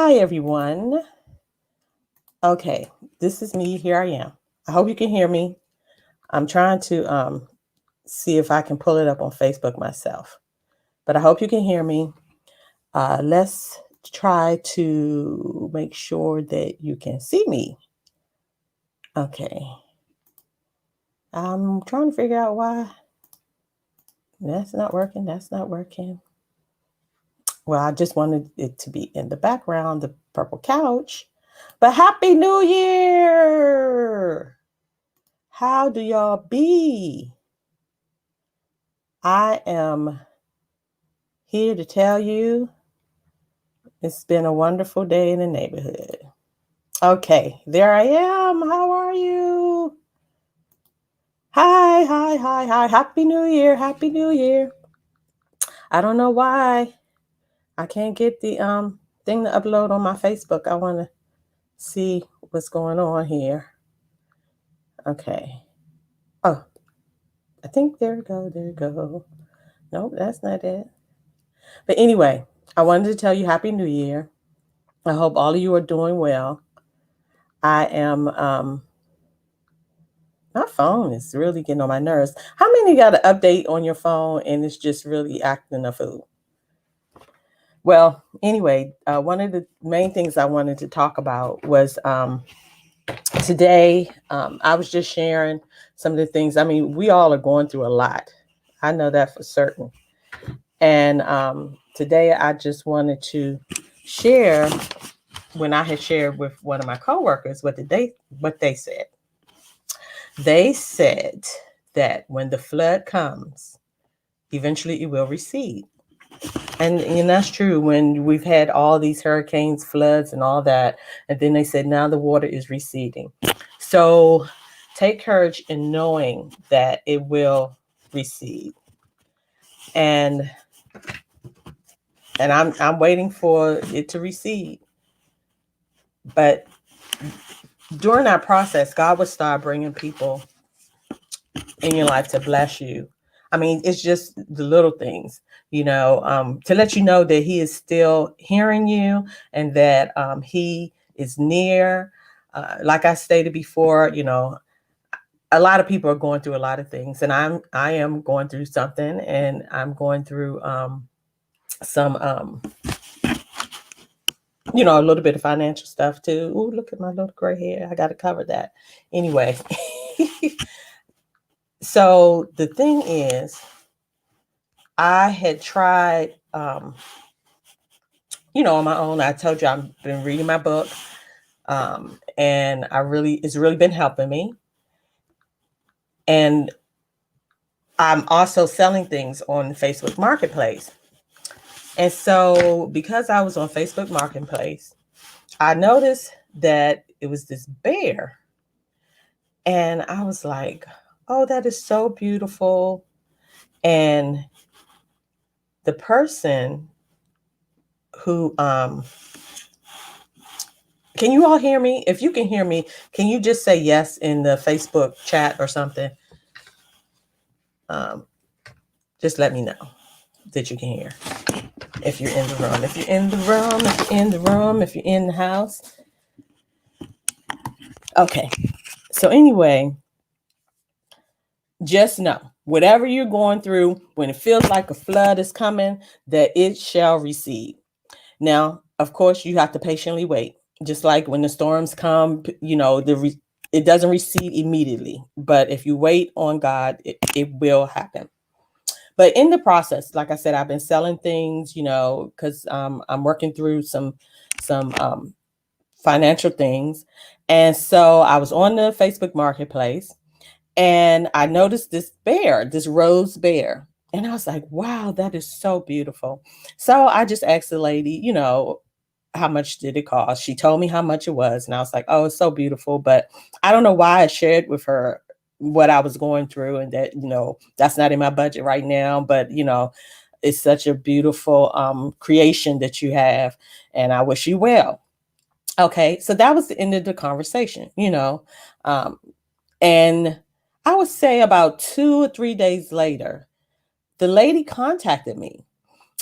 Hi, everyone. Okay, this is me. Here I am. I hope you can hear me. I'm trying to see if I can pull it up on Facebook myself, but I hope you can hear me. Let's try to make sure that you can see me. Okay. I'm trying to figure out why that's not working. That's not working. Well, I just wanted it to be in the background, the purple couch. But Happy New Year! How do y'all be? I am here to tell you it's been a wonderful day in the neighborhood. Okay, there I am. How are you? Hi, hi, hi, hi. Happy New Year. Happy New Year. I don't know why I can't get the thing to upload on my Facebook. I want to see what's going on here. Okay. Oh, I think there we go. There we go. Nope, that's not it. But anyway, I wanted to tell you Happy New Year. I hope all of you are doing well. I am my phone is really getting on my nerves. How many got an update on your phone and it's just really acting a fool? Well, anyway, one of the main things I wanted to talk about was today. I was just sharing some of the things. I mean, we all are going through a lot. I know that for certain. And today I just wanted to share when I had shared with one of my coworkers what they said. They said that when the flood comes, eventually it will recede. And that's true when we've had all these hurricanes, floods, and all that. And then they said now the water is receding. So take courage in knowing that it will recede. And I'm waiting for it to recede. But during that process, God will start bringing people in your life to bless you. I mean, it's just the little things, to let you know that He is still hearing you and that He is near. Like I stated before, a lot of people are going through a lot of things, and I am going through something, and I'm going through some a little bit of financial stuff too. Ooh, look at my little gray hair. I got to cover that. Anyway, so the thing is, I had tried, on my own. I told you I've been reading my book, and it's really been helping me. And I'm also selling things on Facebook Marketplace. And so, because I was on Facebook Marketplace, I noticed that it was this bear, and I was like, "Oh, that is so beautiful." And the person who can you all hear me? If you can hear me, can you just say yes in the Facebook chat or something? Just let me know that you can hear. If you're in the room, if you're in the room, if you're in the room, if you're in the house. Okay. So anyway, just know, whatever you're going through, when it feels like a flood is coming, that it shall recede. Now, of course, you have to patiently wait. Just like when the storms come, it doesn't recede immediately. But if you wait on God, it will happen. But in the process, like I said, I've been selling things, because I'm working through some financial things. And so I was on the Facebook Marketplace, and I noticed this bear, this rose bear. And I was like, wow, that is so beautiful. So I just asked the lady, how much did it cost? She told me how much it was. And I was like, oh, it's so beautiful. But I don't know why I shared with her what I was going through, and that, that's not in my budget right now. But, it's such a beautiful creation that you have. And I wish you well. Okay. So that was the end of the conversation, and I would say about 2 or 3 days later, the lady contacted me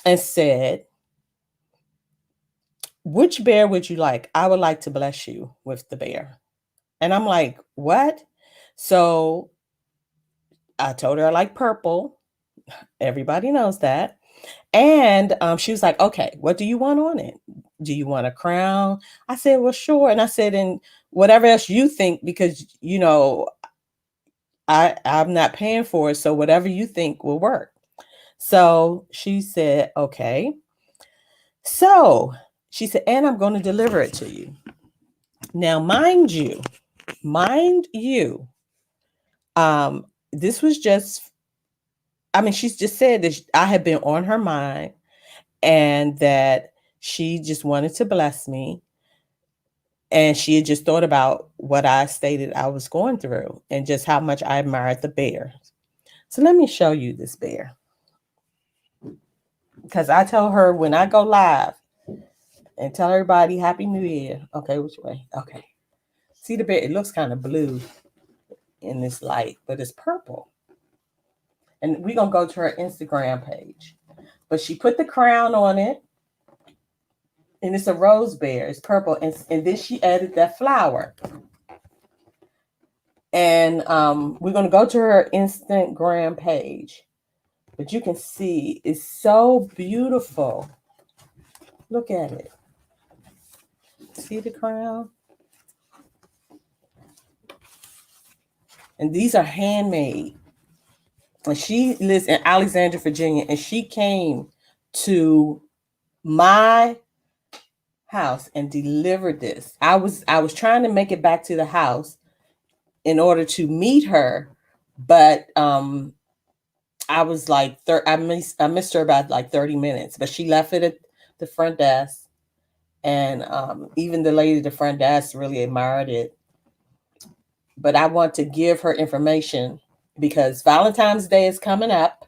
and said which bear would you like? I would like to bless you with the bear. And I'm like, what? So I told her I like purple. Everybody knows that. And she was like, okay, what do you want on it? Do you want a crown? I said, well, sure. And I said, and whatever else you think, because, you know, I'm not paying for it. So whatever you think will work. So she said, okay. So she said, and I'm going to deliver it to you. Now, mind you, this was just, I mean, she's just said that I had been on her mind and that she just wanted to bless me. And she had just thought about what I stated I was going through and just how much I admired the bear. So let me show you this bear. Because I told her when I go live and tell everybody Happy New Year. Okay, which way? Okay. See the bear? It looks kind of blue in this light, but it's purple. And we're going to go to her Instagram page. But she put the crown on it. And it's a rose bear. It's purple. And then she added that flower. And we're going to go to her Instagram page. But you can see it's so beautiful. Look at it. See the crown? And these are handmade. And she lives in Alexandria, Virginia. And she came to my house and delivered this. I was trying to make it back to the house in order to meet her, but I was like, I missed her about like 30 minutes, but she left it at the front desk. And even the lady at the front desk really admired it. But I want to give her information because Valentine's Day is coming up.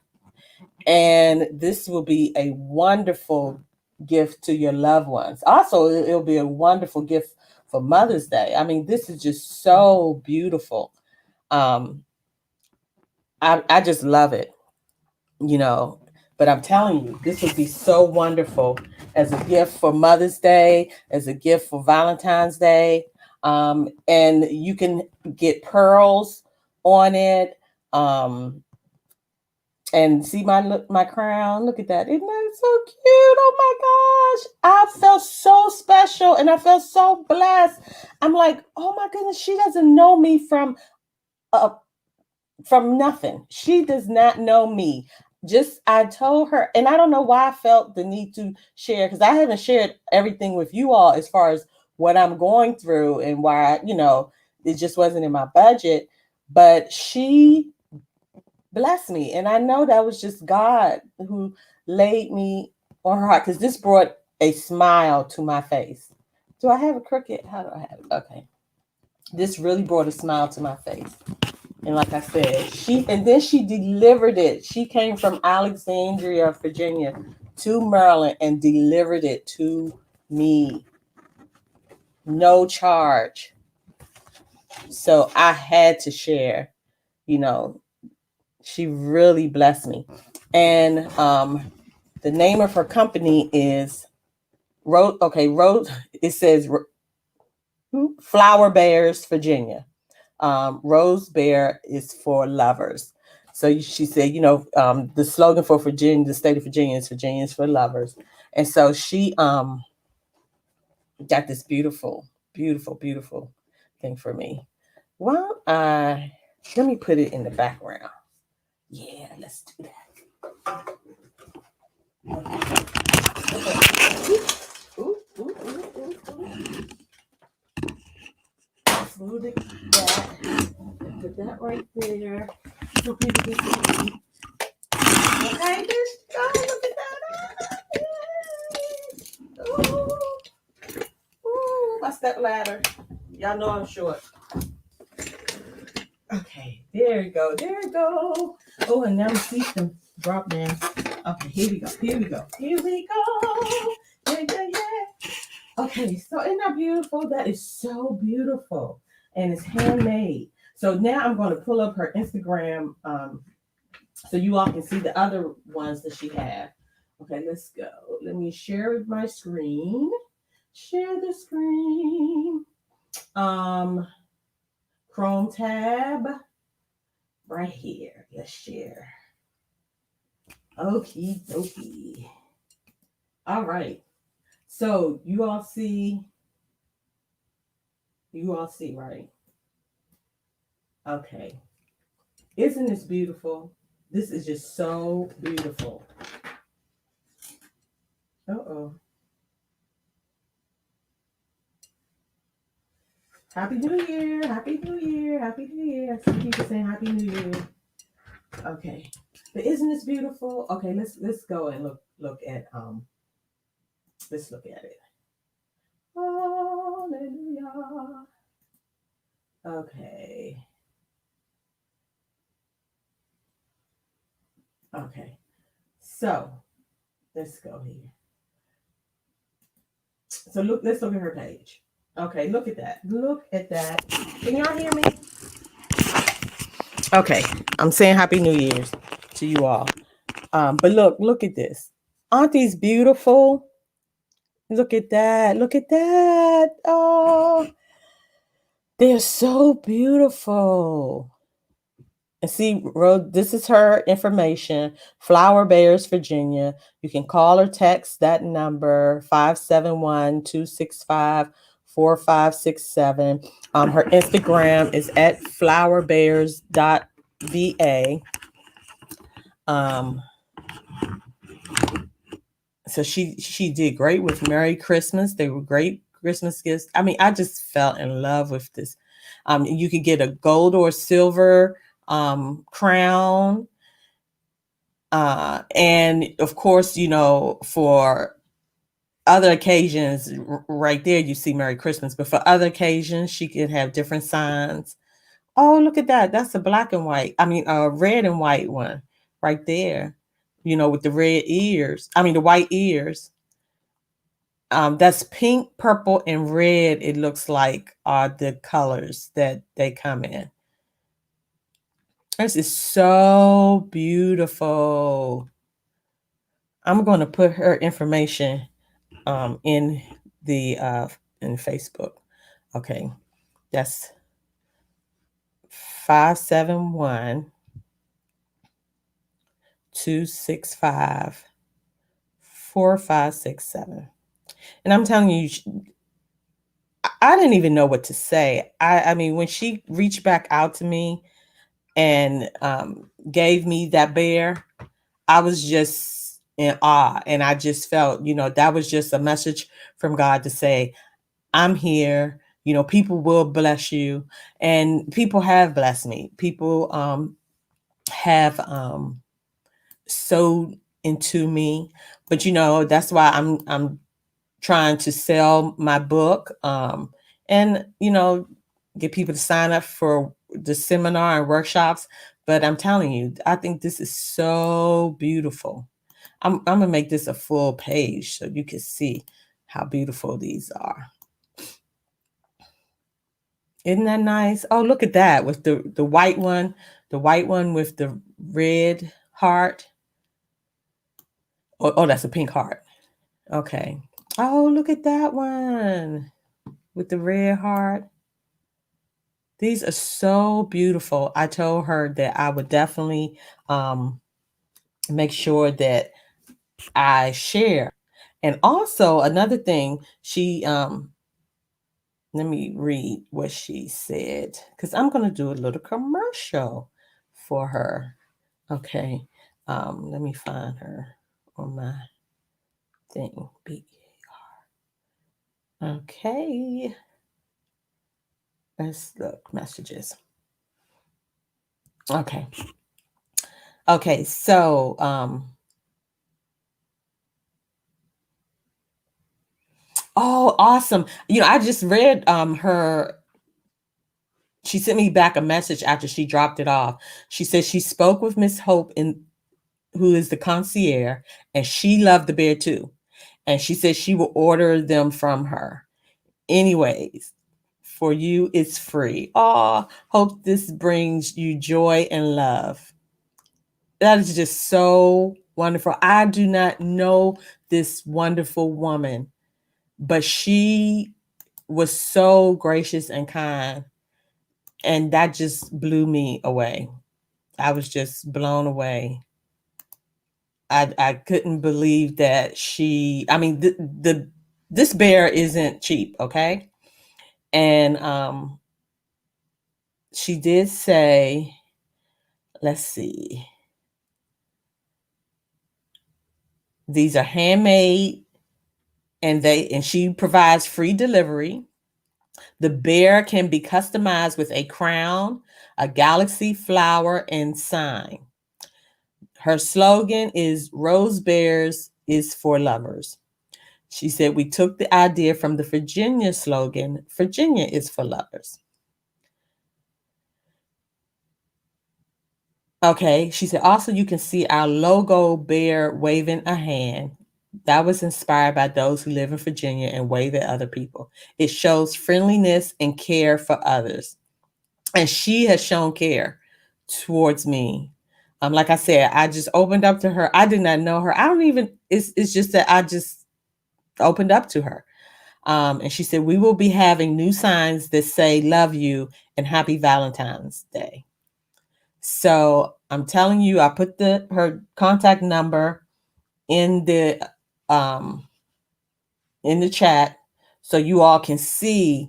And this will be a wonderful gift to your loved ones. Also, it'll be a wonderful gift for Mother's Day. I mean, this is just so beautiful. I just love it, you know. But I'm telling you, this would be so wonderful as a gift for Mother's Day, as a gift for Valentine's Day. And you can get pearls on it. And see my crown. Look at that. Isn't that so cute? Oh my gosh. I felt so special and I felt so blessed. I'm like, oh my goodness, she doesn't know me from nothing. She does not know me. Just I told her, and I don't know why I felt the need to share because I haven't shared everything with you all as far as what I'm going through and why, you know, it just wasn't in my budget. But she blessed me. And I know that was just God who laid me on her heart because this brought a smile to my face. Do I have a crooked? How do I have it? Okay. This really brought a smile to my face. And like I said, then she delivered it. She came from Alexandria, Virginia to Maryland and delivered it to me. No charge. So I had to share, you know, she really blessed me. And the name of her company is it says Flower Bears, Virginia. Rose Bear is for lovers. So she said, you know, the slogan for Virginia, the state of Virginia is for lovers. And so she got this beautiful, beautiful, beautiful thing for me. Well, let me put it in the background. Yeah, let's do that. Ooh, ooh, ooh, ooh, ooh. Smooth it that. Put that right there. So people can see. Okay, let's go. Look at that. Ooh. Ooh, my step ladder. Y'all know I'm short. Okay, there we go. There we go. Oh, and now we see them drop down. Okay, here we go. Here we go. Here we go. Yeah, yeah, yeah. Okay, so isn't that beautiful? That is so beautiful. And it's handmade. So now I'm going to pull up her Instagram so you all can see the other ones that she had. Okay, let's go. Let me share my screen. Share the screen. Chrome tab right here. Let's share. Okie dokie. All right. So you all see, right? Okay. Isn't this beautiful? This is just so beautiful. Uh-oh. Happy New Year. Happy New Year. Happy New Year. Some people saying Happy New Year. Okay. But isn't this beautiful? Okay, let's go and let's look at it. Hallelujah. Okay. Okay. So let's go here. So let's look at her page. Okay, look at that. Look at that. Can y'all hear me? Okay. I'm saying Happy New Year's to you all. But look at this. Aren't these beautiful? Look at that. Look at that. Oh, they're so beautiful. And see, this is her information. Flower Bears, Virginia. You can call or text that number 571-265-4567. Her Instagram is at flowerbears.va. So she did great with Merry Christmas. They were great Christmas gifts. I mean, I just fell in love with this. You could get a gold or silver crown. And of course, for other occasions, right there, you see Merry Christmas. But for other occasions, she could have different signs. Oh, look at that. That's a black and white. I mean, a red and white one right there, with the red ears. I mean, the white ears. That's pink, purple, and red. It looks like are the colors that they come in. This is so beautiful. I'm going to put her information in in Facebook. Okay, that's 571-265-4567. And I'm telling you, I didn't even know what to say. I mean, when she reached back out to me and gave me that bear, I was just in awe. And I just felt, that was just a message from God to say, I'm here. People will bless you. And people have blessed me. People have sowed into me. But, that's why I'm trying to sell my book and get people to sign up for the seminar and workshops. But I'm telling you, I think this is so beautiful. I'm gonna make this a full page so you can see how beautiful these are. Isn't that nice? Oh, look at that with the white one with the red heart. Oh, that's a pink heart. Okay. Oh, look at that one with the red heart. These are so beautiful. I told her that I would definitely make sure that I share. And also another thing, she let me read what she said because I'm going to do a little commercial for her. Okay. Let me find her on my thing. Okay. Let's look messages. Okay. Okay, so oh, awesome. I just read her. She sent me back a message after she dropped it off. She said she spoke with Miss Hope, who is the concierge, and she loved the bear too. And she said she will order them from her. Anyways, for you, it's free. Oh, hope this brings you joy and love. That is just so wonderful. I do not know this wonderful woman. but she was so gracious and kind, and that just blew me away. I was just blown away. I couldn't believe that I mean, this bear isn't cheap, okay? And she did say, let's see, these are handmade, and she provides free delivery. The bear can be customized with a crown, a galaxy flower, and sign. Her slogan is Rose Bears is for lovers. She said, we took the idea from the Virginia slogan, Virginia is for lovers. Okay, she said, also you can see our logo bear waving a hand. That was inspired by those who live in Virginia and wave at other people. It shows friendliness and care for others. And she has shown care towards me. Like I said, I just opened up to her. I did not know her. I don't even, it's just that I just opened up to her. And she said, we will be having new signs that say love you and happy Valentine's Day. So I'm telling you, I put her contact number in the chat so you all can see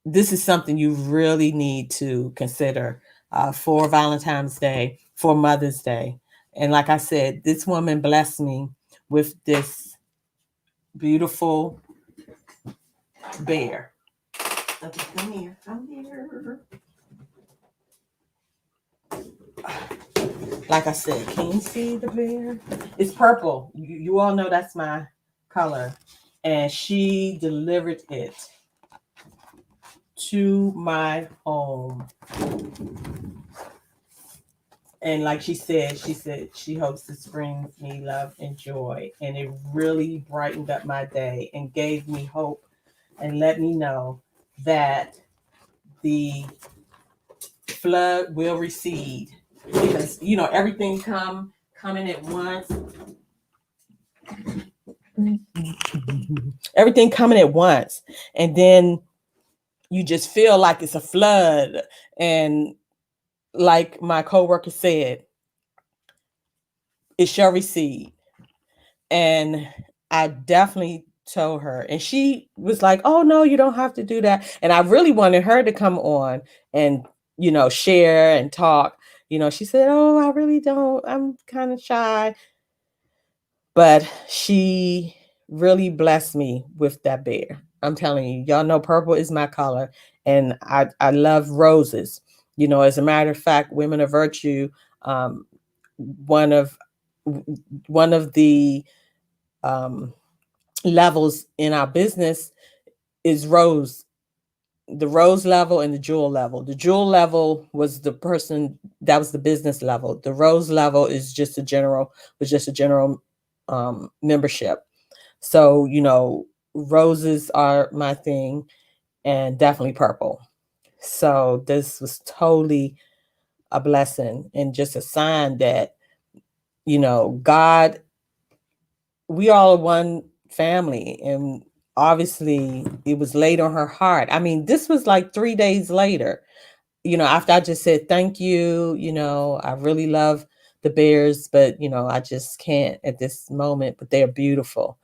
this is something you really need to consider for Valentine's Day, for Mother's Day. And like I said, this woman blessed me with this beautiful bear. Okay, come here. Come here. Like I said, can you see the bear? It's purple. You all know that's my color. And she delivered it to my home. And like she said she hopes this brings me love and joy. And it really brightened up my day and gave me hope and let me know that the flood will recede. Because, everything coming at once. Everything coming at once. And then you just feel like it's a flood. And like my coworker said, it shall recede. And I definitely told her, and she was like, oh no, you don't have to do that. And I really wanted her to come on and share and talk. She said, oh, I really don't, I'm kind of shy. But she really blessed me with that bear. I'm telling you, y'all know purple is my color, and I love roses. As a matter of fact, Women of Virtue, one of the levels in our business is rose, the rose level and the jewel level. The jewel level was the person that was the business level. The rose level is just a general membership. So, roses are my thing, and definitely purple. So this was totally a blessing and just a sign that, God, we all are one family. And obviously it was laid on her heart. I mean, this was like 3 days later, after I just said, thank you, I really love the bears, but, I just can't at this moment, but they're beautiful.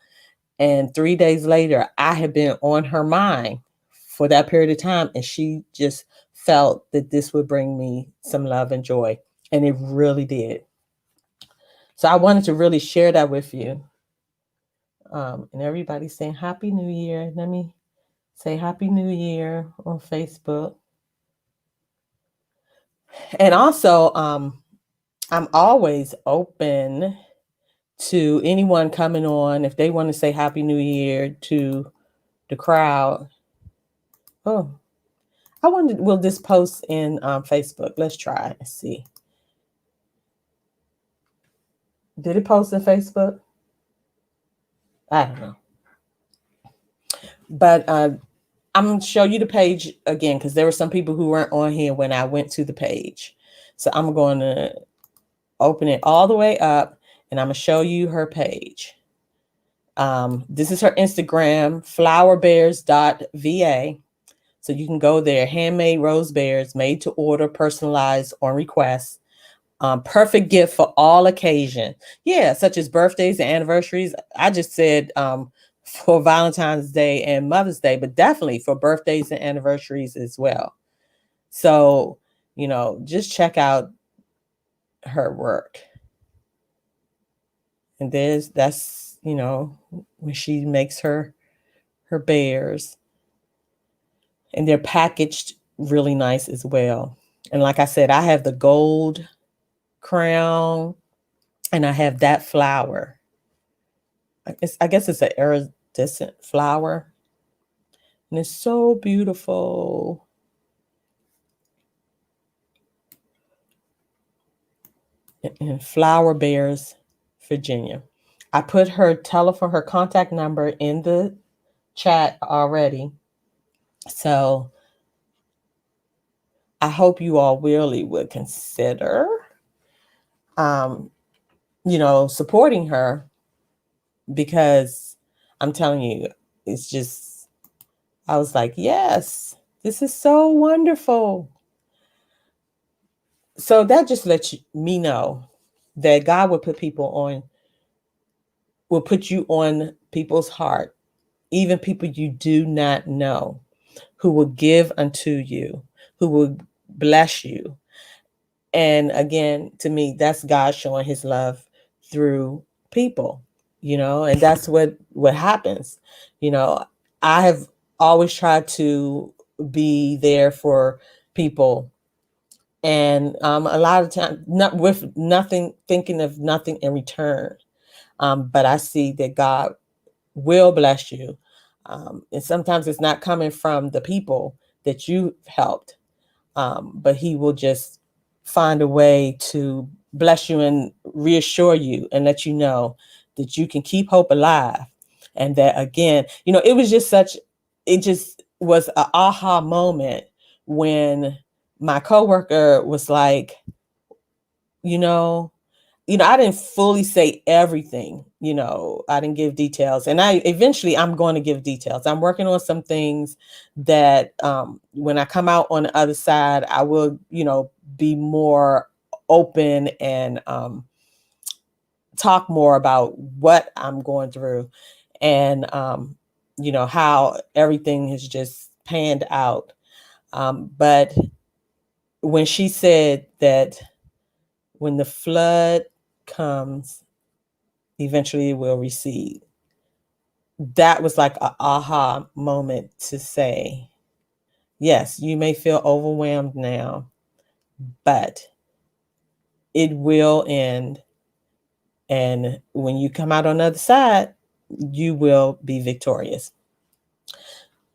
And 3 days later, I had been on her mind for that period of time. And she just felt that this would bring me some love and joy. And it really did. So I wanted to really share that with you. And everybody's saying Happy New Year. Let me say Happy New Year on Facebook. And also, I'm always open to anyone coming on if they want to say Happy New Year to the crowd. Oh, will this post in Facebook? Let's try and see. Did it post in Facebook? I don't know. But I'm going to show you the page again because there were some people who weren't on here when I went to the page. So I'm going to open it all the way up and I'm going to show you her page. This is her Instagram, flowerbears.va. So you can go there. Handmade rose bears, made to order, personalized on request. Perfect gift for all occasion. Yeah, such as birthdays and anniversaries. I just said for Valentine's Day and Mother's Day, but definitely for birthdays and anniversaries as well. So, just check out her work. And that's when she makes her bears, and they're packaged really nice as well. And like I said, I have the gold crown and I have that flower. I guess it's an iridescent flower. And it's so beautiful. In Flower Bears, Virginia. I put her telephone, her contact number in the chat already. So I hope you all really would consider, supporting her, because I'm telling you, it's just, I was like, yes, this is so wonderful. So that just lets me know that God will put you on people's heart, even people you do not know, who will give unto you, who will bless you. And again, to me, that's God showing his love through people, and that's what happens. I have always tried to be there for people, and a lot of time, not with nothing, thinking of nothing in return. But I see that God will bless you. And sometimes it's not coming from the people that you helped, but he will just find a way to bless you and reassure you and let you know that you can keep hope alive. And that, again, it just was an aha moment when my coworker was like, you know, I didn't fully say everything. I didn't give details, and I'm going to give details. I'm working on some things that, when I come out on the other side, I will, be more open and talk more about what I'm going through, and how everything has just panned out. But when she said that when the flood comes, eventually it will recede. That was like a aha moment to say, yes, you may feel overwhelmed now, but it will end. And when you come out on the other side, you will be victorious.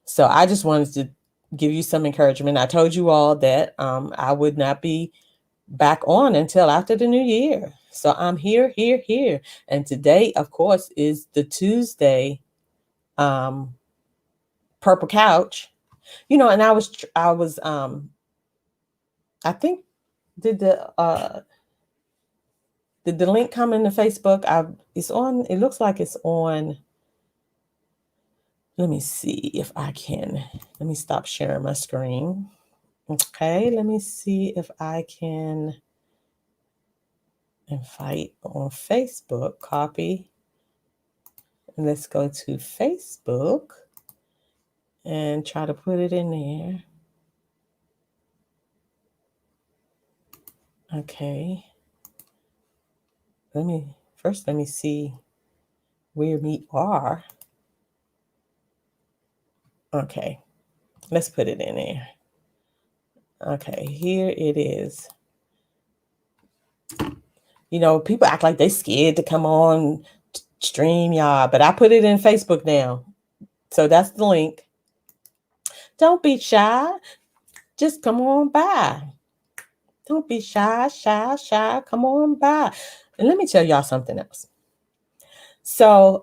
So I just wanted to give you some encouragement. I told you all that I would not be back on until after the new year. So I'm here. And today, of course, is the Tuesday Purple Couch. And I think, did the link come into Facebook? It looks like it's on. Let me see if I can. Let me stop sharing my screen. Okay, let me see if I can invite on Facebook, copy. And let's go to Facebook and try to put it in there. Okay. Let me see where we are. Okay. Let's put it in there. Okay, here it is. People act like they scared to come on StreamYard, but I put it in Facebook now. So that's the link. Don't be shy. Just come on by. Don't be shy. Come on by. And let me tell y'all something else. So,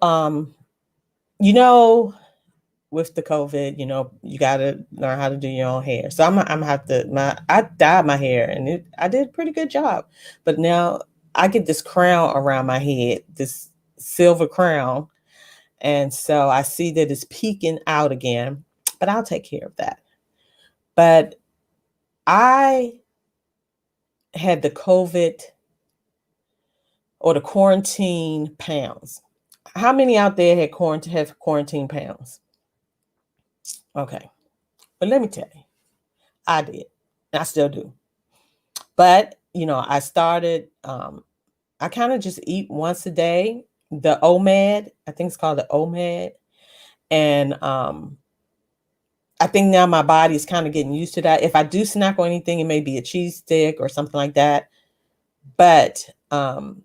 with the COVID, you got to learn how to do your own hair. So I'm have to, I dyed my hair and I did a pretty good job, but now I get this crown around my head, this silver crown. And so I see that it's peaking out again, but I'll take care of that. But I had the COVID or the quarantine pounds. How many out there have quarantine pounds? Okay. But let me tell you, I did. I still do. But, I started, I kind of just eat once a day, the OMAD, I think it's called the OMAD. And I think now my body is kind of getting used to that. If I do snack on anything, it may be a cheese stick or something like that. But now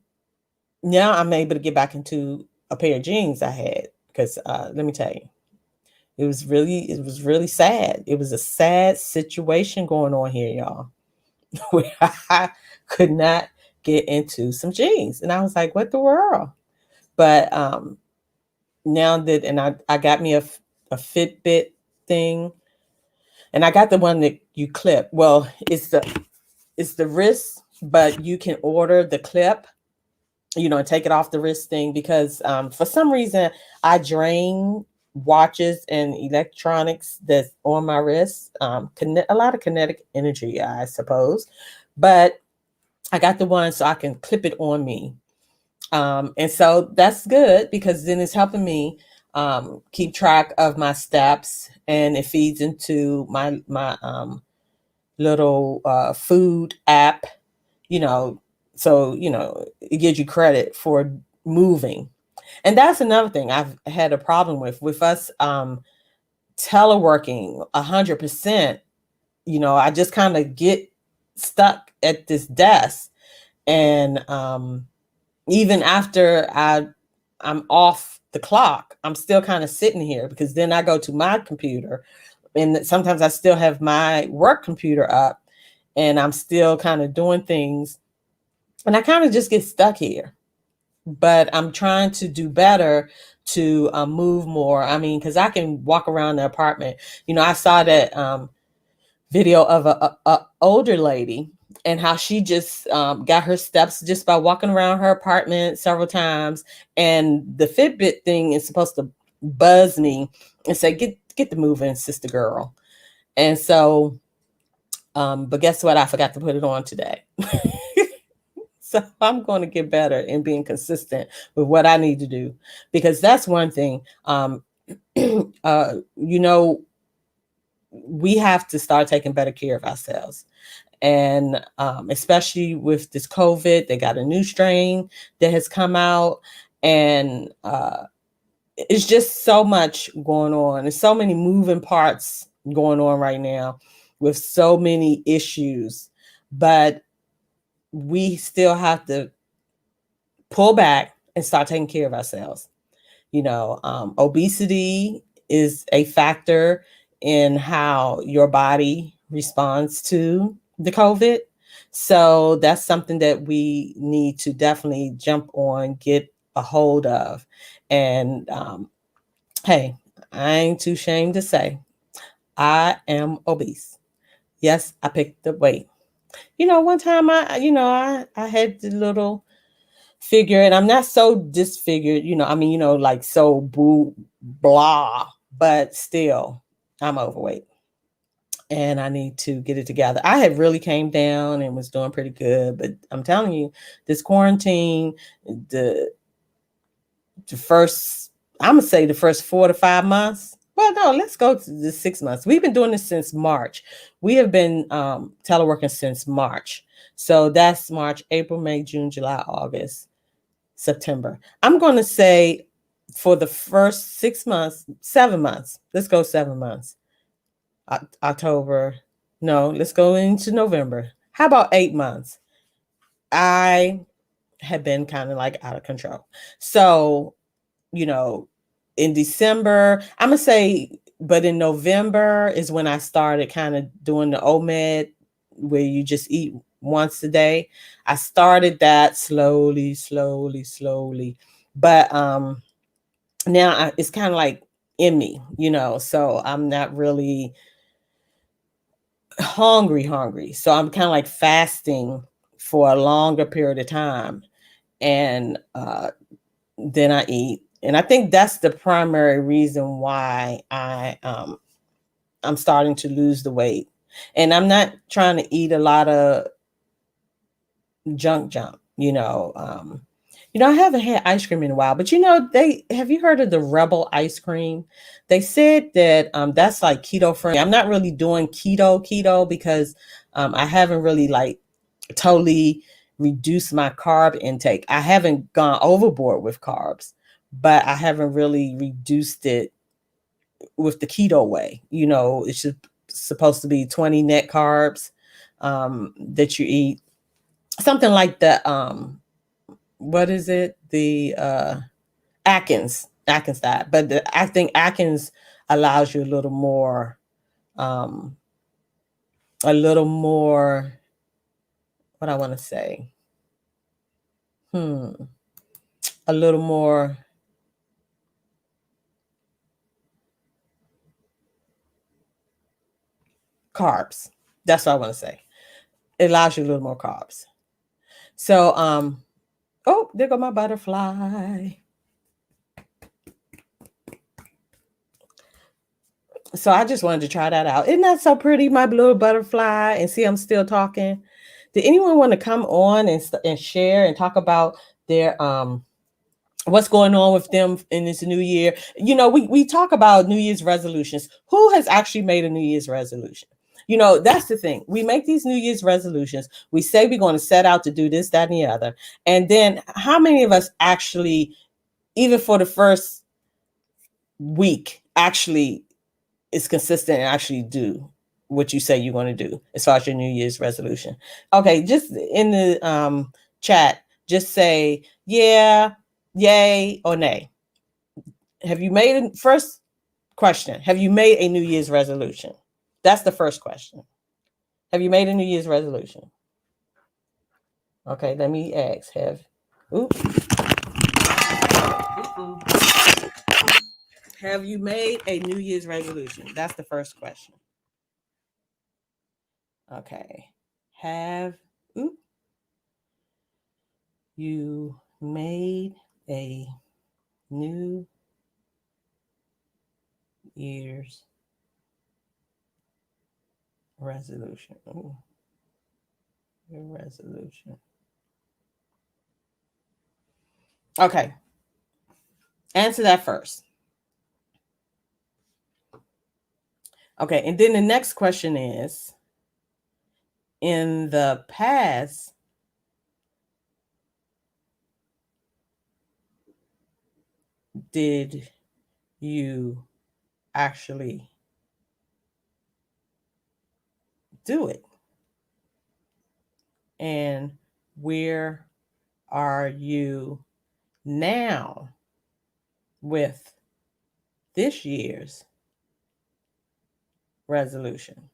I'm able to get back into a pair of jeans I had because let me tell you, it was really sad. It was a sad situation going on here, y'all, where I could not get into some jeans, and I was like, "What the world?" But now that, and I got me a Fitbit thing, and I got the one that you clip. Well, it's the wrist, but you can order the clip, and take it off the wrist thing because for some reason I drain watches and electronics that's on my wrist. A lot of kinetic energy, I suppose, but I got the one so I can clip it on me. And so that's good because then it's helping me keep track of my steps, and it feeds into my little food app, so it gives you credit for moving. And that's another thing I've had a problem with us teleworking 100%. I just kind of get stuck at this desk, and even after I'm off the clock, I'm still kind of sitting here because then I go to my computer, and sometimes I still have my work computer up, and I'm still kind of doing things, and I kind of just get stuck here. But I'm trying to do better to move more. I mean, because I can walk around the apartment. I saw that video of a older lady and how she just got her steps just by walking around her apartment several times. And the Fitbit thing is supposed to buzz me and say, get the moving, sister girl. And so, but guess what? I forgot to put it on today. So I'm going to get better in being consistent with what I need to do, because that's one thing. We have to start taking better care of ourselves. And especially with this COVID, they got a new strain that has come out, and it's just so much going on. There's so many moving parts going on right now with so many issues, but we still have to pull back and start taking care of ourselves. Obesity is a factor in how your body responds to the COVID. So that's something that we need to definitely jump on, get a hold of. And hey, I ain't too ashamed to say I am obese. Yes, I picked the weight. One time I had the little figure, and I'm not so disfigured, like so blah, but still I'm overweight and I need to get it together. I had really came down and was doing pretty good, but I'm telling you, this quarantine, the first, I'm gonna say the first 4 to 5 months. Well, no, let's go to the 6 months. We've been doing this since March. We have been teleworking since March. So that's March, April, May, June, July, August, September. I'm going to say for the first 6 months, 7 months, let's go 7 months. October, no, let's go into November. How about 8 months? I have been kind of like out of control. So, in December, I'm going to say, but in November is when I started kind of doing the OMAD, where you just eat once a day. I started that slowly. But now it's kind of like in me, so I'm not really hungry. So I'm kind of like fasting for a longer period of time. And then I eat. And I think that's the primary reason why I'm starting to lose the weight. And I'm not trying to eat a lot of junk, I haven't had ice cream in a while, but they have you heard of the Rebel ice cream? They said that that's like keto friendly. I'm not really doing keto because I haven't really like totally reduced my carb intake. I haven't gone overboard with carbs, but I haven't really reduced it with the keto way. It's just supposed to be 20 net carbs that you eat. Something like the what is it? The Atkins diet. But I think Atkins allows you um a little more what I want to say. A little more carbs. That's what I want to say. It allows you a little more carbs. So oh, there go my butterfly. So I just wanted to try that out. Isn't that so pretty, my little butterfly? And see, I'm still talking. Did anyone want to come on and share and talk about their what's going on with them in this new year? We talk about New Year's resolutions. Who has actually made a New Year's resolution? That's the thing. We make these New Year's resolutions. We say we're going to set out to do this, that, and the other. And then how many of us actually, even for the first week, actually is consistent and actually do what you say you're going to do as far as your New Year's resolution? Okay, just in the chat, just say yeah, yay, or nay. Have you made a first question? Have you made a New Year's resolution? That's the first question. Have you made a New Year's resolution? Okay, let me ask. Have you made a New Year's resolution? That's the first question. Okay. Have you made a New Year's resolution? Ooh, your resolution. Okay. Answer that first. Okay. And then the next question is, in the past, did you actually do it? And where are you now with this year's resolution?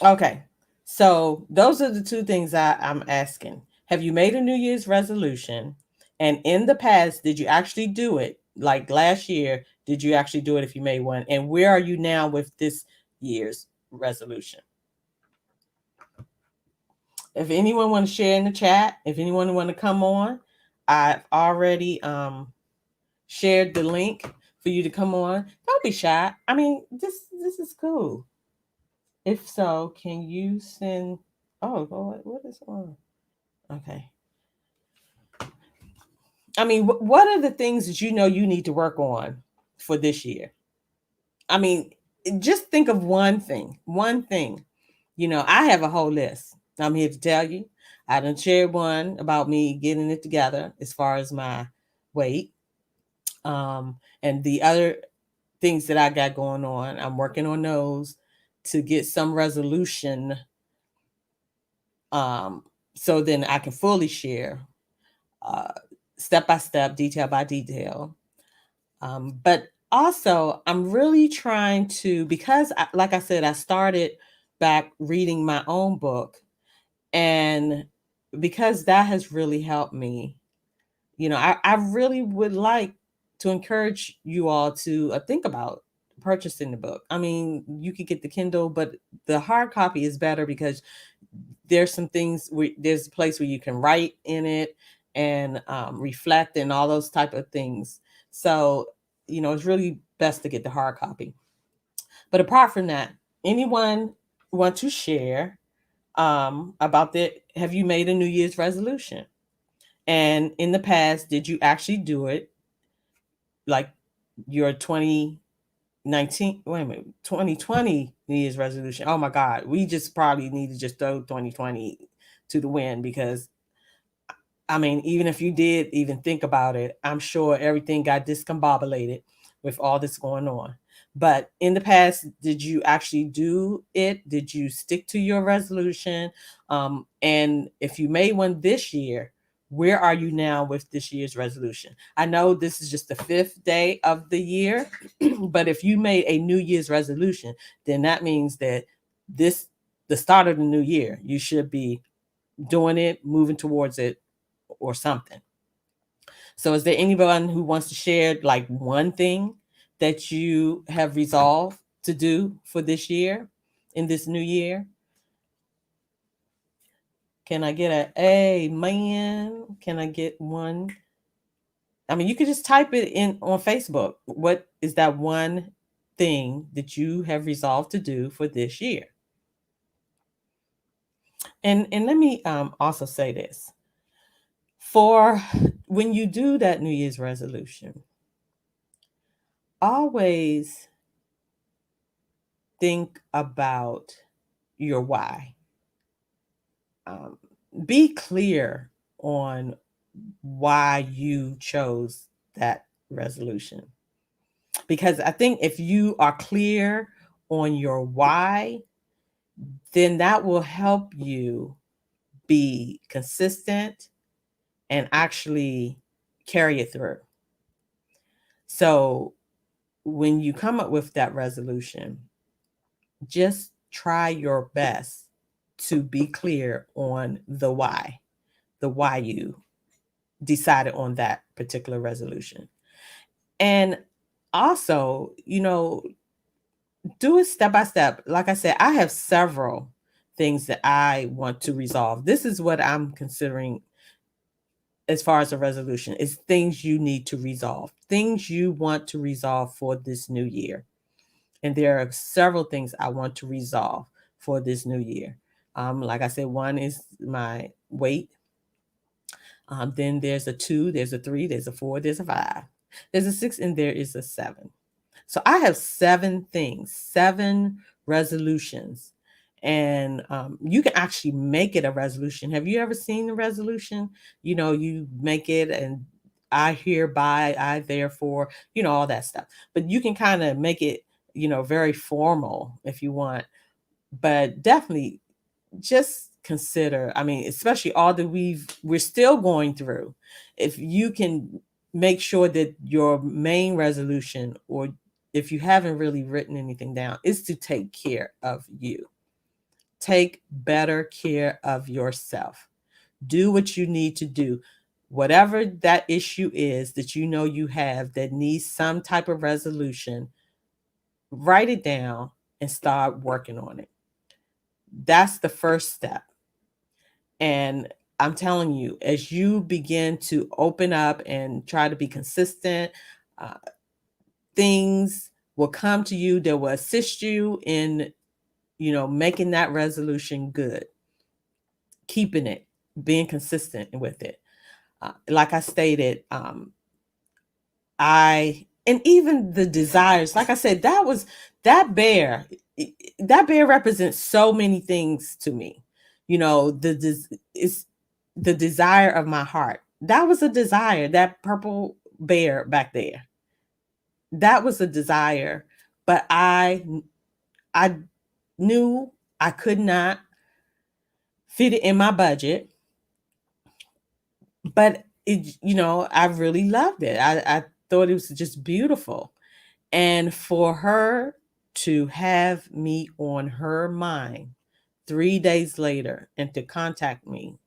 Okay, so those are the two things I'm asking. Have you made a New Year's resolution? And in the past, did you actually do it? Like last year, did you actually do it if you made one? And where are you now with this year's resolution? If anyone want to share in the chat, if anyone want to come on, I've already shared the link for you to come on. Don't be shy. I mean, this is cool. If so, can you send? Oh, what is on? Okay. I mean, what are the things that you need to work on for this year? I mean, just think of one thing. One thing. I have a whole list. I'm here to tell you. I done shared one about me getting it together as far as my weight. And the other things that I got going on, I'm working on those to get some resolution. So then I can fully share step by step, detail by detail. But also, I'm really trying to, because like I said, I started back reading my own book, and because that has really helped me, I really would like to encourage you all to think about purchasing the book. I mean, you could get the Kindle, but the hard copy is better because there's some things there's a place where you can write in it, and reflect and all those type of things. So, it's really best to get the hard copy. But apart from that, anyone want to share about have you made a New Year's resolution? And in the past, did you actually do it? Like your 2019, wait a minute, 2020 New Year's resolution. Oh my God, we just probably need to just throw 2020 to the wind, because I mean, even if you did even think about it, I'm sure everything got discombobulated with all this going on. But in the past, did you actually do it? Did you stick to your resolution? And if you made one this year, where are you now with this year's resolution? I know this is just the fifth day of the year, but if you made a New Year's resolution, then that means that this, the start of the new year, you should be doing it, moving towards it, or something. So is there anyone who wants to share like one thing that you have resolved to do for this year, in this new year? Can I get a amen? Can I get one? I mean, you could just type it in on Facebook. What is that one thing that you have resolved to do for this year? And let me also say this. For when you do that New Year's resolution, always think about your why. Um, be clear on why you chose that resolution. Because I think if you are clear on your why, then that will help you be consistent and actually carry it through. So when you come up with that resolution, just try your best to be clear on the why you decided on that particular resolution. And also, do it step by step. Like I said, I have several things that I want to resolve. This is what I'm considering as far as a resolution, is things you need to resolve, things you want to resolve for this new year. And there are several things I want to resolve for this new year. Like I said, one is my weight. Then there's a 2, there's a 3, there's a 4, there's a 5, there's a 6, and there is a 7. So I have 7 things, 7 resolutions. And you can actually make it a resolution. Have you ever seen a resolution? You make it, and I hereby, I therefore, all that stuff. But you can kind of make it, very formal if you want. But definitely just consider, I mean, especially all that we're still going through, if you can make sure that your main resolution, or if you haven't really written anything down, is to take care of you. Take better care of yourself. Do what you need to do. Whatever that issue is that you have that needs some type of resolution, write it down and start working on it. That's the first step. And I'm telling you, as you begin to open up and try to be consistent, uh, things will come to you that will assist you in, making that resolution good, keeping it, being consistent with it. Like I stated, and even the desires, like I said, that bear, that bear represents so many things to me. It's the desire of my heart. That was a desire, that purple bear back there. That was a desire, but I knew I could not fit it in my budget, but I really loved it. I thought it was just beautiful. And for her to have me on her mind 3 days later and to contact me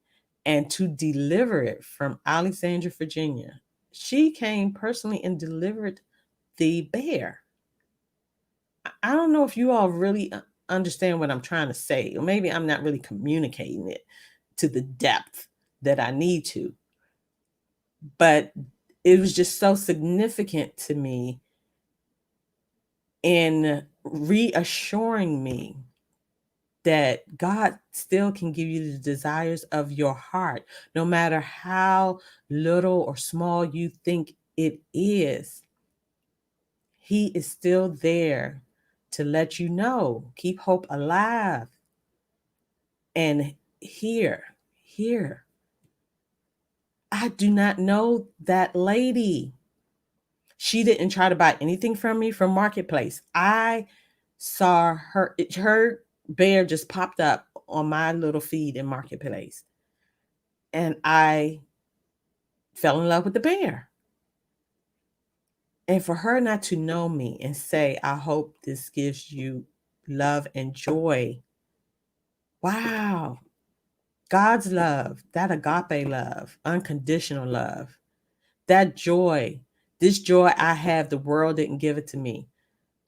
and to deliver it from Alexandria, Virginia, she came personally and delivered the bear. I don't know if you all really understand what I'm trying to say, or maybe I'm not really communicating it to the depth that I need to. But it was just so significant to me in reassuring me that God still can give you the desires of your heart, no matter how little or small you think it is. He is still there to let you know, keep hope alive. And here, I do not know that lady. She didn't try to buy anything from me from Marketplace. I saw her bear just popped up on my little feed in Marketplace. And I fell in love with the bear. And for her not to know me and say, I hope this gives you love and joy. Wow. God's love, that agape love, unconditional love, that joy, this joy I have, the world didn't give it to me.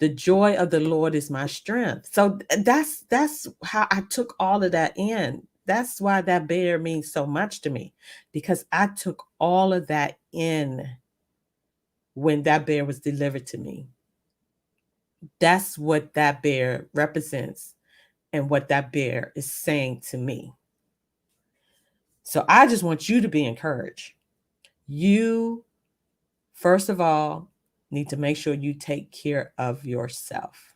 The joy of the Lord is my strength. So that's how I took all of that in. That's why that bear means so much to me, because I took all of that in when that bear was delivered to me. That's what that bear represents and what that bear is saying to me. So I just want you to be encouraged. You, first of all, need to make sure you take care of yourself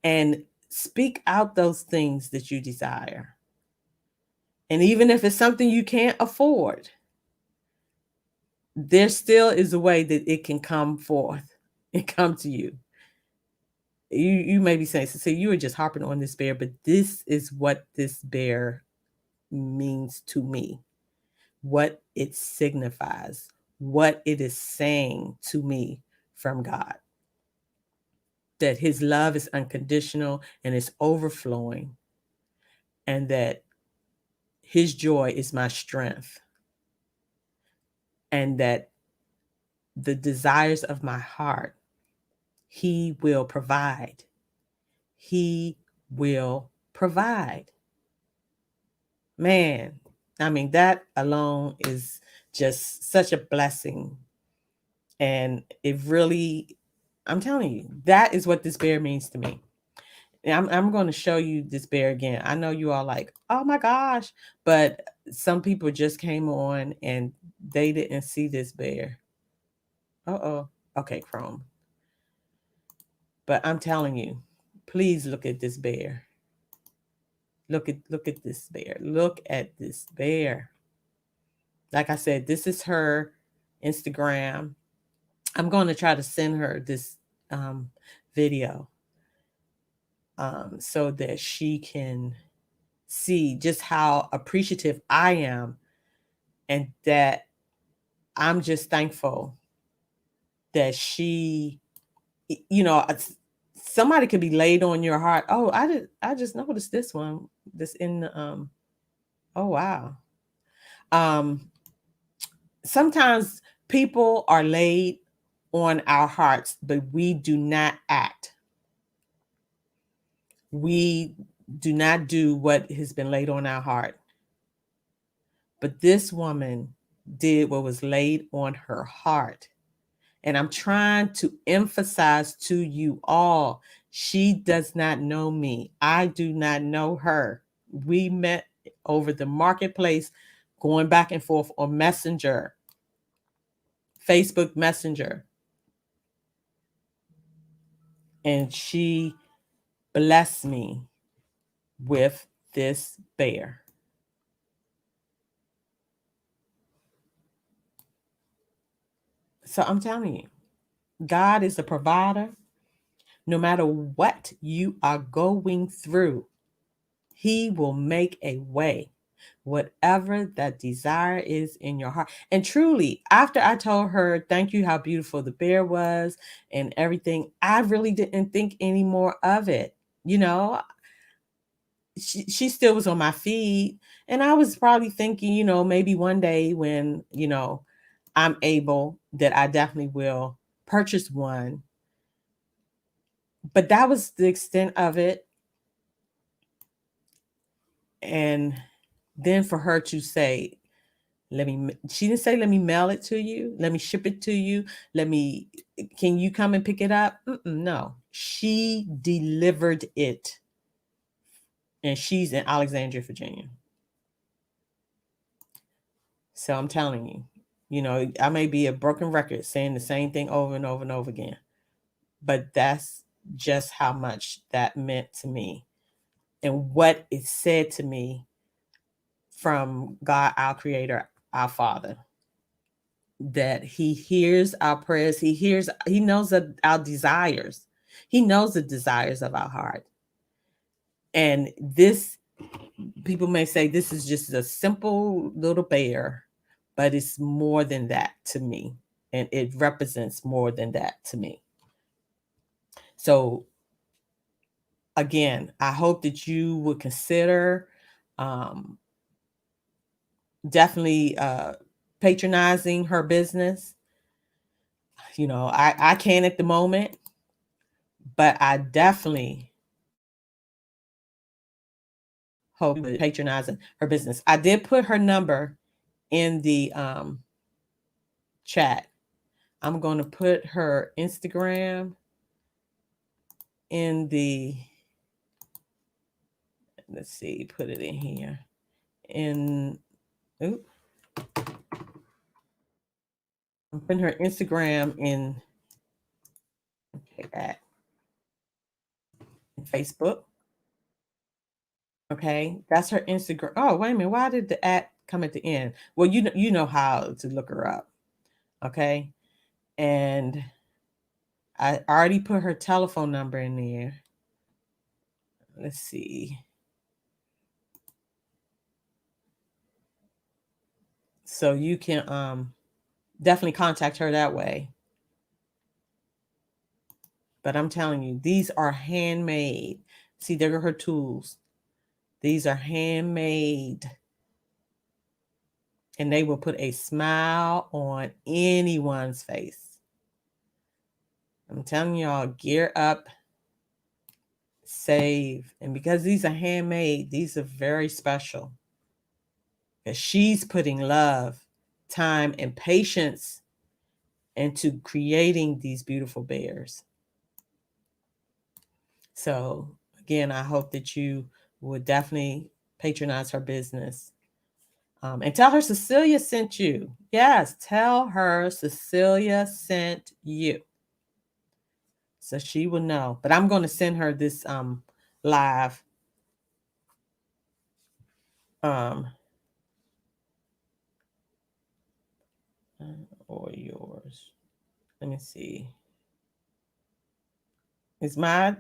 and speak out those things that you desire. And even if it's something you can't afford, there still is a way that it can come forth and come to you. You may be saying, so you were just harping on this bear, but this is what this bear means to me, what it signifies, what it is saying to me from God. That his love is unconditional and is overflowing, and that his joy is my strength, and that the desires of my heart, he will provide. He will provide. Man, I mean, that alone is just such a blessing. And it really, I'm telling you, that is what this bear means to me. And I'm going to show you this bear again. I know you all like, oh my gosh, but some people just came on and they didn't see this bear. Uh-oh. Okay, Chrome. But I'm telling you, please look at this bear. Look at this bear. Look at this bear. Like I said, this is her Instagram. I'm going to try to send her this video so that she can see just how appreciative I am, and that I'm just thankful that she, somebody could be laid on your heart. Oh, I just noticed this one, this in the, oh, wow. Sometimes people are laid on our hearts, but we do not act. We do not do what has been laid on our heart. But this woman did what was laid on her heart. And I'm trying to emphasize to you all, she does not know me. I do not know her. We met over the Marketplace, going back and forth on Messenger, Facebook Messenger. And she blessed me with this bear. So I'm telling you, God is a provider. No matter what you are going through, he will make a way, whatever that desire is in your heart. And truly, after I told her, thank you, how beautiful the bear was and everything, I really didn't think any more of it. She still was on my feed. And I was probably thinking, maybe one day when, I'm able, that I definitely will purchase one. But that was the extent of it. And then for her to say, She didn't say, let me mail it to you. Let me ship it to you. Can you come and pick it up? No, she delivered it. And she's in Alexandria, Virginia. So I'm telling you, I may be a broken record saying the same thing over and over and over again, but that's just how much that meant to me and what it said to me from God, our creator, our Father, that he hears our prayers. He knows our desires. He knows the desires of our heart. And this, people may say this is just a simple little bear, but it's more than that to me. And it represents more than that to me. So again, I hope that you would consider definitely patronizing her business. I can't at the moment, but I definitely hope you would patronizing her business. I did put her number in the chat. I'm going to put her Instagram in the, let's see, put it in here. I'm putting her Instagram in Facebook. Okay, that's her Instagram. Oh, wait a minute. Why did the at come at the end? Well, you know how to look her up. Okay. And I already put her telephone number in there. Let's see. So you can definitely contact her that way. But I'm telling you, these are handmade. See, there are her tools. These are handmade. And they will put a smile on anyone's face. I'm telling y'all, gear up, save. And because these are handmade, these are very special. Because she's putting love, time, and patience into creating these beautiful bears. So again, I hope that you would definitely patronize her business. And tell her Cecilia sent you. Yes, tell her Cecilia sent you. So she will know. But I'm going to send her this live or yours. Let me see. Is my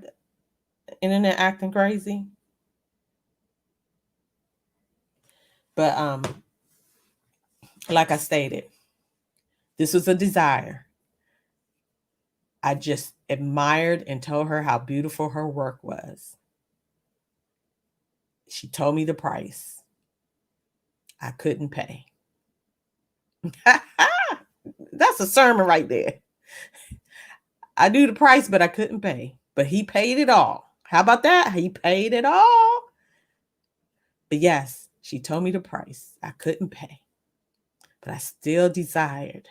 internet acting crazy? But like I stated, this was a desire. I just admired and told her how beautiful her work was. She told me the price. I couldn't pay. That's a sermon right there. I knew the price, but I couldn't pay. But he paid it all. How about that? He paid it all. But yes, she told me the price. I couldn't pay. But I still desired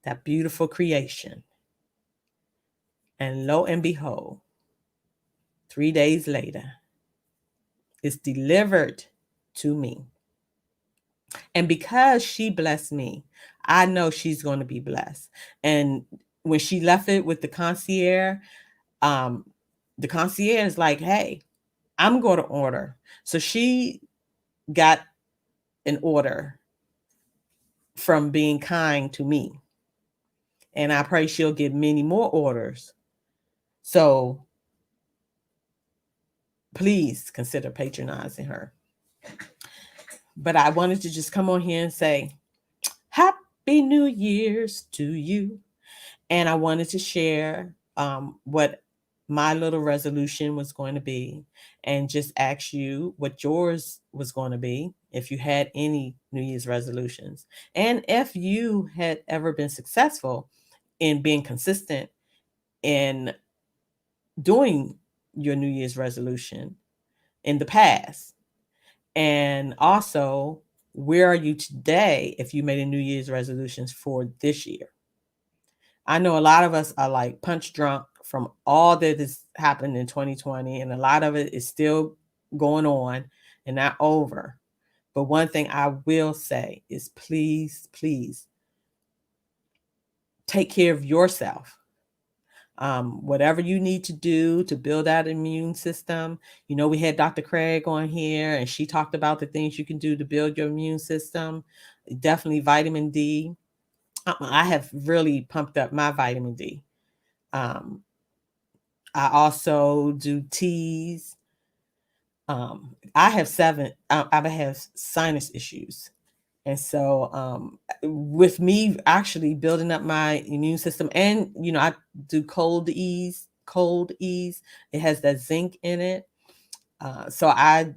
that beautiful creation. And lo and behold, 3 days later, it's delivered to me. And because she blessed me, I know she's going to be blessed. And when she left it with the concierge is like, hey, I'm going to order. So she got an order from being kind to me. And I pray she'll get many more orders. So please consider patronizing her. But I wanted to just come on here and say, Happy New Year's to you. And I wanted to share what my little resolution was going to be and just ask you what yours was going to be, if you had any New Year's resolutions. And if you had ever been successful in being consistent in doing your New Year's resolution in the past. And also, Where are you today if you made a New Year's resolutions for this year? I know a lot of us are like punch drunk from all that has happened in 2020, and a lot of it is still going on and not over. But one thing I will say is please, please take care of yourself. Whatever you need to do to build that immune system. We had Dr. Craig on here, and she talked about the things you can do to build your immune system. Definitely vitamin D. I have really pumped up my vitamin D. Um, I also do teas. I have I have sinus issues. And so, with me actually building up my immune system, and I do cold ease. It has that zinc in it. So I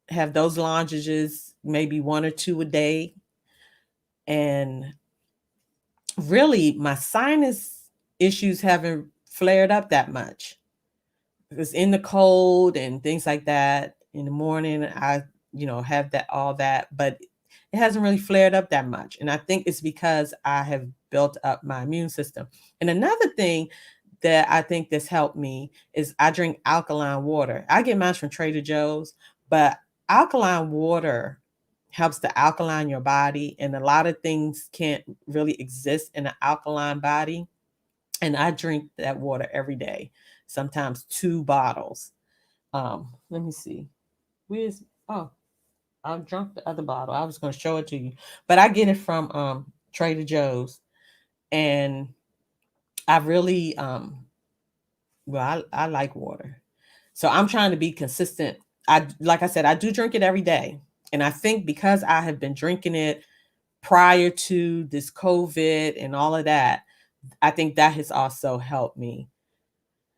have those lozenges, maybe one or two a day. And really, my sinus issues haven't flared up that much. Because in the cold and things like that, in the morning, I, have that, all that, but it hasn't really flared up that much. And I think it's because I have built up my immune system. And another thing that I think that's helped me is I drink alkaline water. I get mine from Trader Joe's, but alkaline water helps to alkaline your body. And a lot of things can't really exist in an alkaline body. And I drink that water every day, sometimes 2 bottles. Let me see. Where's oh, I drunk the other bottle. I was gonna show it to you. But I get it from Trader Joe's. And I really well, I like water. So I'm trying to be consistent. Like I said, I do drink it every day. And I think because I have been drinking it prior to this COVID and all of that, I think that has also helped me.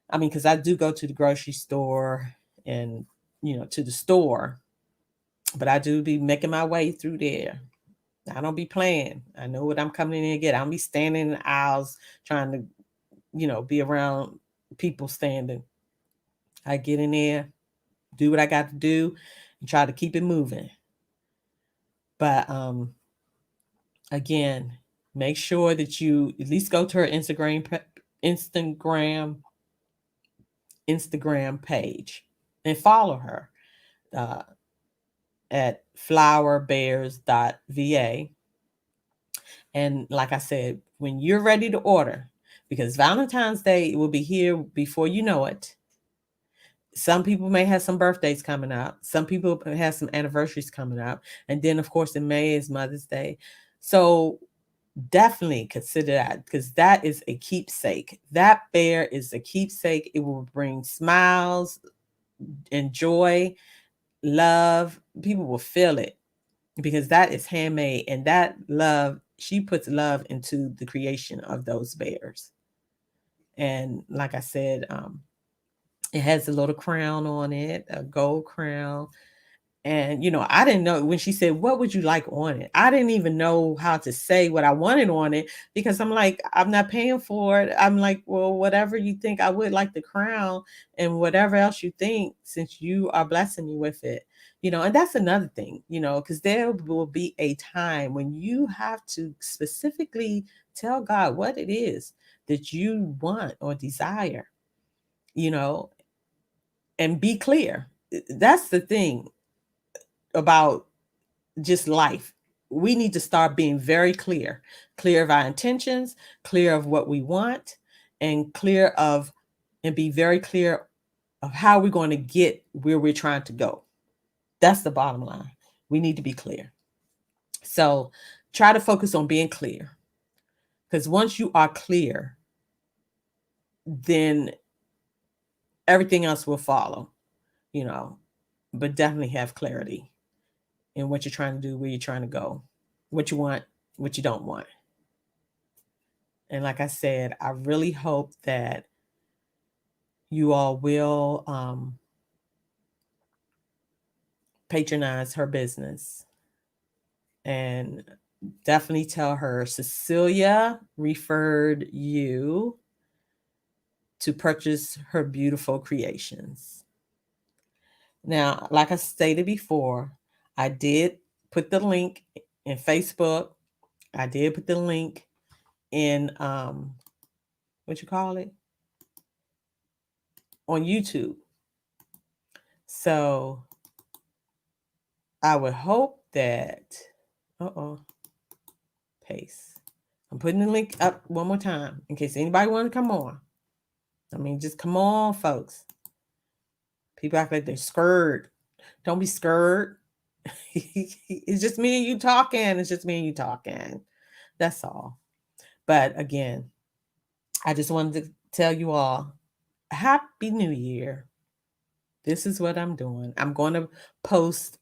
I mean, because I do go to the grocery store and, to the store, but I do be making my way through there. I don't be playing. I know what I'm coming in to get. I don't be standing in the aisles trying to, be around people standing. I get in there, do what I got to do, and try to keep it moving. But again, make sure that you at least go to her Instagram Instagram page and follow her uh, at flowerbears.va. And like I said, when you're ready to order, because Valentine's Day will be here before you know it. Some people may have some birthdays coming up. Some people have some anniversaries coming up. And then, of course, in May is Mother's Day. So definitely consider that, because that is a keepsake. That bear is a keepsake. It will bring smiles and joy, love. People will feel it because that is handmade, and that love, she puts love into the creation of those bears. And like I said, it has a little crown on it, a gold crown. And, I didn't know when she said, "What would you like on it?" I didn't even know how to say what I wanted on it, because I'm like, I'm not paying for it. I'm like, well, whatever you think. I would like the crown, and whatever else you think, since you are blessing me with it. And that's another thing, because there will be a time when you have to specifically tell God what it is that you want or desire, you know, and be clear. That's the thing about just life. We need to start being very clear of our intentions, clear of what we want, and be very clear of how we're going to get where we're trying to go. That's the bottom line. We need to be clear. So try to focus on being clear, because once you are clear, then everything else will follow, you know, but definitely have clarity in what you're trying to do, where you're trying to go, what you want, what you don't want. And like I said, I really hope that you all will patronize her business, and definitely tell her Cecilia referred you to purchase her beautiful creations. Now, like I stated before, I did put the link in Facebook. I did put the link in what you call it, on YouTube. So I would hope that paste. I'm putting the link up one more time in case anybody want to come on. I mean, just come on, folks. People act like they're scared. Don't be scared. It's just me and you talking. It's just me and you talking. That's all. But again, I just wanted to tell you all, Happy New Year. This is what I'm doing. I'm going to post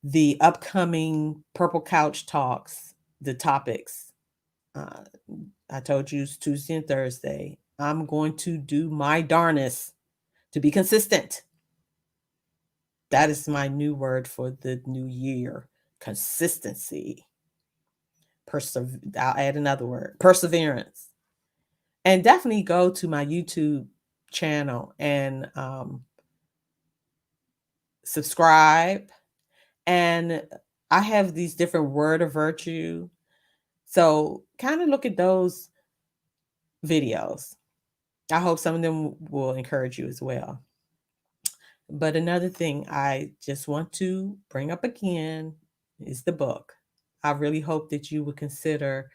the upcoming Purple Couch Talks, the topics. I told you it's Tuesday and Thursday. I'm going to do my darnest to be consistent. That is my new word for the new year. Consistency. I'll add another word. Perseverance. And definitely go to my YouTube channel and subscribe. And I have these different word of virtue. So kind of look at those videos. I hope some of them will encourage you as well. But another thing I just want to bring up again is the book. I really hope that you would consider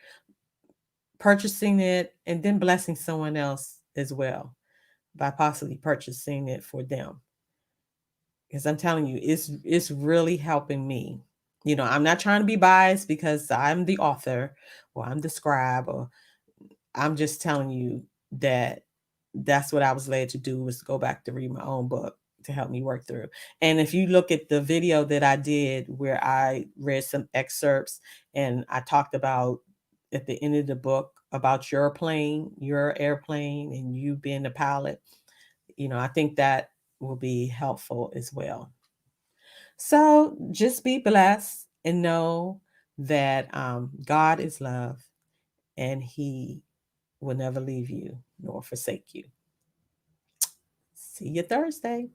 purchasing it and then blessing someone else as well by possibly purchasing it for them. Because I'm telling you, it's really helping me. You know, I'm not trying to be biased because I'm the author or I'm the scribe, or I'm just telling you that that's what I was led to do, was to go back to read my own book to help me work through. And if you look at the video that I did where I read some excerpts and I talked about at the end of the book about your plane, your airplane, and you being the pilot, you know, I think that will be helpful as well. So just be blessed and know that God is love and he will never leave you nor forsake you. See you Thursday.